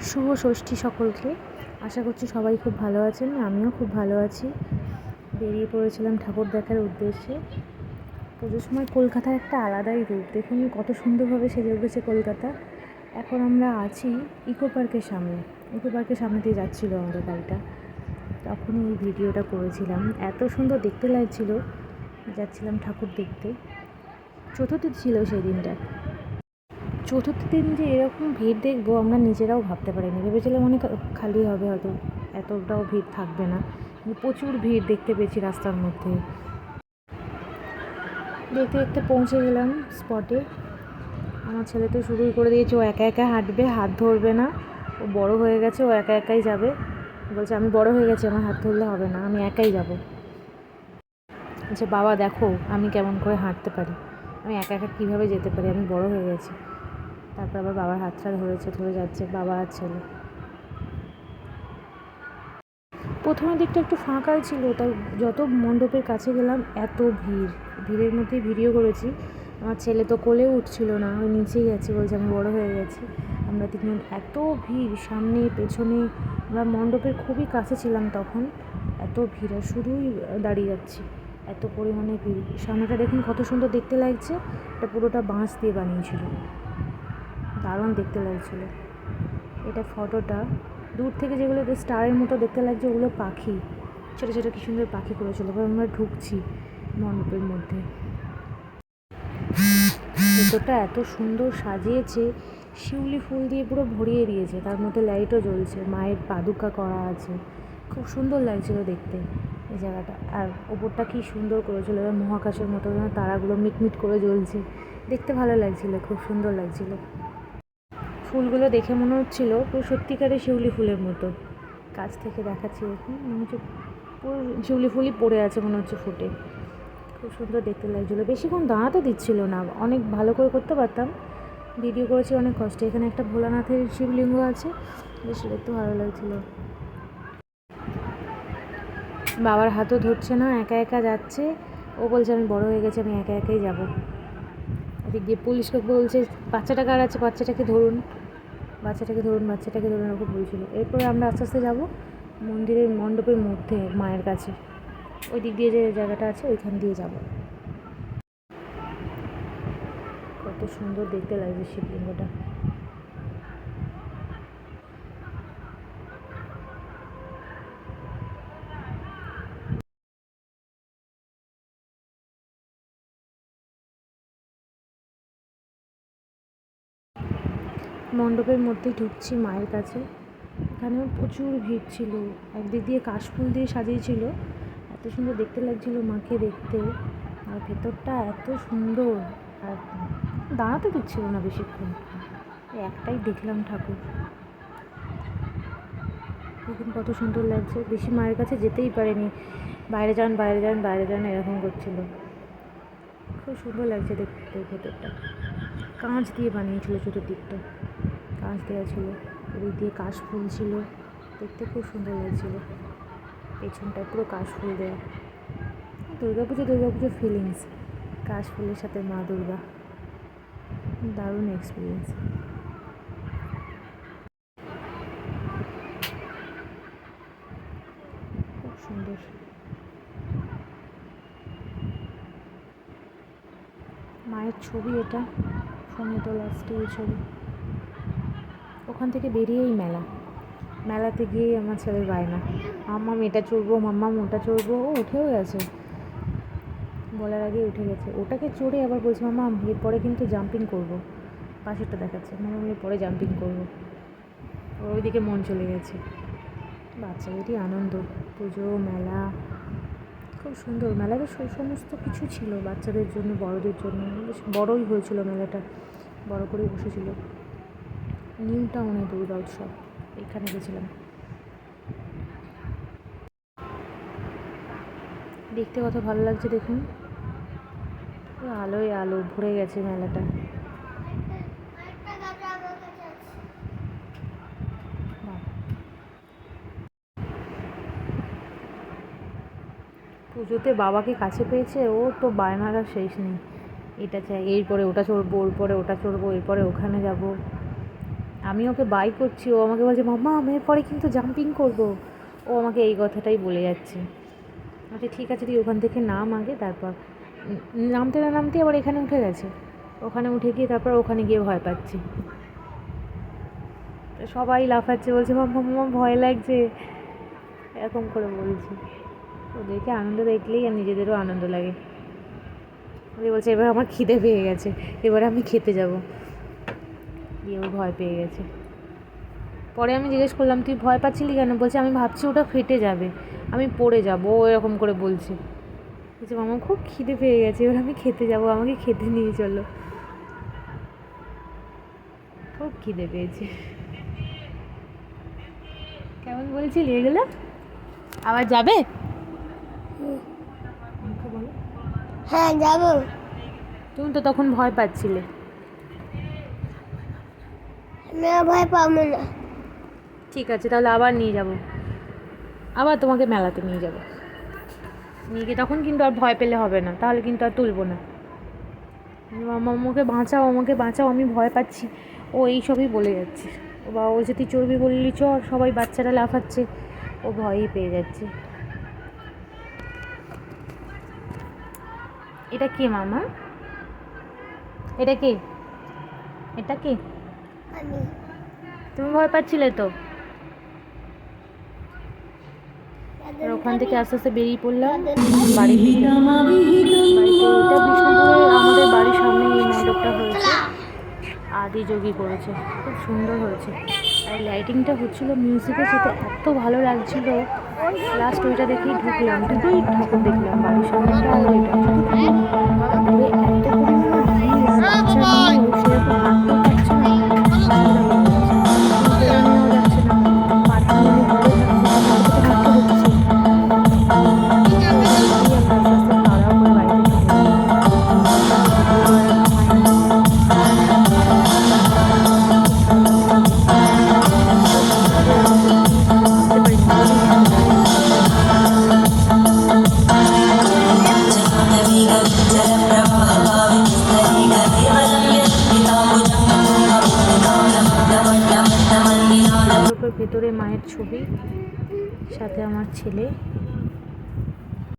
শুভ ষষ্ঠী সকলকে। আশা করছি সবাই খুব ভালো আছেন, আমিও খুব ভালো আছি। বেরিয়ে পড়েছিলাম ঠাকুর দেখার উদ্দেশ্যে। পুজোর সময় কলকাতার একটা আলাদাই রূপ, দেখুন কত সুন্দরভাবে সেজে উঠেছে কলকাতা। এখন আমরা আছি ইকো পার্কের সামনে। ইকো পার্কের সামনে দিয়ে যাচ্ছিলো আমাদের গাড়িটা, তখনই এই ভিডিওটা করেছিলাম। এত সুন্দর দেখতে লাগছিল, যাচ্ছিলাম ঠাকুর দেখতে। চতুর্থী ছিল সেই দিনটা। চতুর্থ দিন যে এরকম ভিড় দেখবো আমরা নিজেরাও ভাবতে পারিনি। ভেবেছিলাম অনেক খালি হবে, হয়তো এতটাও ভিড় থাকবে না, কিন্তু প্রচুর ভিড় দেখতে পেয়েছি রাস্তার মধ্যে। দেখতে দেখতে পৌঁছে গেলাম স্পটে। আমার ছেলে তো শুরুই করে দিয়েছে, ও একা একা হাঁটবে, হাত ধরবে না। ও বড় হয়ে গেছে, ও একা একাই যাবে। বলছে আমি বড় হয়ে গেছি, আমার হাত ধরলে হবে না, আমি একাই যাব। বলছে বাবা দেখো আমি কেমন করে হাঁটতে পারি, আমি একা একা কীভাবে যেতে পারি, আমি বড় হয়ে গেছি। তারপর আবার বাবার হাতটা ধরে যাচ্ছে বাবা আর ছেলে। প্রথমের দিকটা একটু ফাঁকাই ছিল, তাই যত মণ্ডপের কাছে গেলাম এত ভিড়ের মধ্যেই ভিডিও করেছি। আমার ছেলে তো কোলেও উঠছিল না, ওই নিচেই গেছে, বলছে আমি বড় হয়ে গেছি। আমরা তিনজন এত ভিড়, সামনে পেছনে, আমরা মণ্ডপের খুবই কাছে ছিলাম তখন। এত ভিড়, আর শুধুই দাঁড়িয়ে যাচ্ছি, এত পরিমাণে ভিড়। সামনেটা দেখুন কত সুন্দর দেখতে লাগছে, এটা পুরোটা বাঁশ দিয়ে বানিয়েছিল, দারুণ দেখতে লাগছিল। এটা ফটোটা দূর থেকে যেগুলো স্টারের মতো দেখতে লাগছে ওগুলো পাখি, ছোটো ছোটো কী সুন্দর পাখি করেছিল। এবার আমরা ঢুকছি মণ্ডপের মধ্যে। ভেতরটা এত সুন্দর সাজিয়েছে, শিউলি ফুল দিয়ে পুরো ভরিয়ে দিয়েছে, তার মধ্যে লাইটও জ্বলছে, মায়ের পাদুকা করা আছে, খুব সুন্দর লাগছিল দেখতে এই জায়গাটা। আর ওপরটা কী সুন্দর করেছিল, এবার মহাকাশের মতো যেন তারাগুলো মিটমিট করে জ্বলছে, দেখতে ভালো লাগছিল, খুব সুন্দর লাগছিল। ফুলগুলো দেখে মনে হচ্ছিলো পুরো সত্যিকারের শিউলি ফুলের মতো। কাছ থেকে দেখাচ্ছি দেখুন, মনে হচ্ছে পুরো শিউলি ফুলই পড়ে আছে মনে হচ্ছে ফুটে, খুব সুন্দর দেখতে লাগছিলো। বেশিক্ষণ দাঁড়াতে দিচ্ছিল না, অনেক ভালো করে করতে পারতাম, ভিডিও করেছি অনেক কষ্টে। এখানে একটা ভোলানাথের শিবলিঙ্গ আছে, বেশ দেখতে ভালো লাগছিলো। বাবার হাতও ধরছে না, একা একা যাচ্ছে। ও বলছে আমি বড় হয়ে গেছি, আমি একা একাই যাবো। এদিক দিয়ে পুলিশকে বলছে বাচ্চাটা কার আছে, বাচ্চাটাকে ধরুন, বাচ্চাটাকে ধরুন, বাচ্চাটাকে ধরুন, ওরকম বলছিল। এরপরে আমরা আস্তে আস্তে যাবো মন্দিরের মণ্ডপের মধ্যে, মায়ের কাছে। ওই দিক দিয়ে যে জায়গাটা আছে ওইখান দিয়ে যাব। কত সুন্দর দেখতে লাগছে শিবলিঙ্গটা। মণ্ডপের মধ্যে ঢুকছি মায়ের কাছে, এখানেও প্রচুর ভিড় ছিল। একদিক দিয়ে কাশফুল দিয়ে সাজিয়েছিল, এত সুন্দর দেখতে লাগছিল মাকে দেখতে। আর ভেতরটা এত সুন্দর, আর দাঁড়াতে দিচ্ছিল না বেশিক্ষণ, একটাই দেখলাম ঠাকুর। দেখুন কত সুন্দর লাগছে, বেশি মায়ের কাছে যেতেই পারেনি, বাইরে যান বাইরে যান বাইরে যান এরকম করছিল। খুব সুন্দর লাগছে দেখতে। ভেতরটা কাঁচ দিয়ে বানিয়েছিল, চতুর্দিকটা কাঁচ দেওয়া ছিল, ওদিক দিয়ে কাশফুল ছিল, দেখতে খুব সুন্দর লাগছিল। পেছনটায় পুরো কাশফুল দেওয়া, দুর্গাপুজো ফিলিংস, কাশফুলের সাথে মা দুর্গা, দারুণ এক্সপিরিয়েন্স। খুব সুন্দর। মায়ের ছবি এটা, ফোনে তোলা স্টিল ছবি। ওখান থেকে বেরিয়েই মেলাতে গিয়েই আমার ছেলের বায়না, মাম্মাম এটা চড়বো, মাম্মাম ওটা চড়বো। ও উঠেও গেছে, বলার আগেই উঠে গেছে। ওটাকে চড়ে আবার বলছে মাম্মাম এরপরে কিন্তু জাম্পিং করবো, পাশেরটা দেখাচ্ছে, মাম্মাম এরপরে জাম্পিং করবো। ওইদিকে মন চলে গেছে। বাচ্চাদেরই আনন্দ, পুজো মেলা খুব সুন্দর। মেলাতে সমস্ত কিছু ছিল বাচ্চাদের জন্য, বড়দের জন্য, বেশ বড়ই হয়েছিল মেলাটা, বড় করেই বসেছিল। নিউ টাউনে দুর্গা উৎসব, এখানে গেছিলাম। দেখতে কত ভালো লাগছে দেখুন, পুরো আলোয় আলো ভরে গেছে মেলাটা। পুজোতে বাবাকে কাছে পেয়েছে, ও তো বায়নার শেষ নেই, এটা চাই, এরপরে ওটা চড়বো, ওর পরে ওটা চড়বো, এরপরে ওখানে যাব। আমি ওকে বাই করছি, ও আমাকে বলছে মাম্মা আমি এরপরে কিন্তু জাম্পিং করবো। ও আমাকে এই কথাটাই বলে যাচ্ছে। আচ্ছা ঠিক আছে তুই ওখান থেকে নাম আগে, তারপর নামতে না নামতে আবার এখানে উঠে গেছে। ওখানে উঠে গিয়ে তারপর ওখানে গিয়ে ভয় পাচ্ছি। সবাই লাফাচ্ছে, বলছে মাম্মা মাম্মা ভয় লাগছে, এরকম করে বলছি। ওদেরকে আনন্দ দেখলেই আর নিজেদেরও আনন্দ লাগে। বলছে এবার আমার খিদে পেয়ে গেছে, এবার আমি খেতে যাব। দিয়ে ও ভয় পেয়ে গেছে। পরে আমি জিজ্ঞেস করলাম তুই ভয় পাচ্ছিলি কেন? বলছে আমি ভাবছি ওটা ফেটে যাবে, আমি পড়ে যাবো, ও এরকম করে বলছে। বলছে মামা খুব খিদে পেয়ে গেছে, এবার আমি খেতে যাব, আমাকে খেতে নিয়ে চলো। খুব খিদে পেয়েছে। কেমন বলছিলি এগুলো? আবার যাবে? হ্যাঁ যাবো। তুমি তো তখন ভয় পাচ্ছিলে। আমি আর ভয় পাবো না। ঠিক আছে তাহলে আবার নিয়ে যাব, আবার তোমাকে মেলাতে নিয়ে যাব। নিয়ে গিয়ে তখন কিন্তু আর ভয় পেলে হবে না, তাহলে কিন্তু আর তুলবো না। আমাকে বাঁচাও, আমাকে বাঁচাও, আমি ভয় পাচ্ছি। ও এইসবই বলে যাচ্ছে। ও বাবা বলছে তুই চর্বি বললি চর, সবাই বাচ্চারা লাফাচ্ছে, ও ভয়ই পেয়ে যাচ্ছে। এটা কে মামা? এটা কে? এটা কে? আমি তুমি ভয় পাচ্ছিলে তো? আর ওখান থেকে আস্তে আস্তে বেরিয়ে পড়লাম বাড়ির দিকে। বাড়িতে এটা বিষ্ণুপুরে আমাদের বাড়ির সামনে এই মণ্ডপটা হয়েছে, আদিযোগী করেছে, খুব সুন্দর হয়েছে। আর লাইটিংটা হচ্ছিল মিউজিকের সাথে, এত ভালো লাগছিল। লাস্ট ওইটা দেখেই ঢুকলাম, দুটোই ঠাকুর দেখলাম, বাড়ির সামনেটা আর ওইটা। তবে এত পরিমাণে ভিড়, আর বাচ্চা নিয়ে ও সেরকম হাঁটতেও পারছে না, বেরোনোও যাচ্ছে না, পার্কিংয়ে ঘরে থাকছে, আমাকে তো হাঁটতে হচ্ছে। ভেতরে মায়ের ছবি, সাথে আমার ছেলে।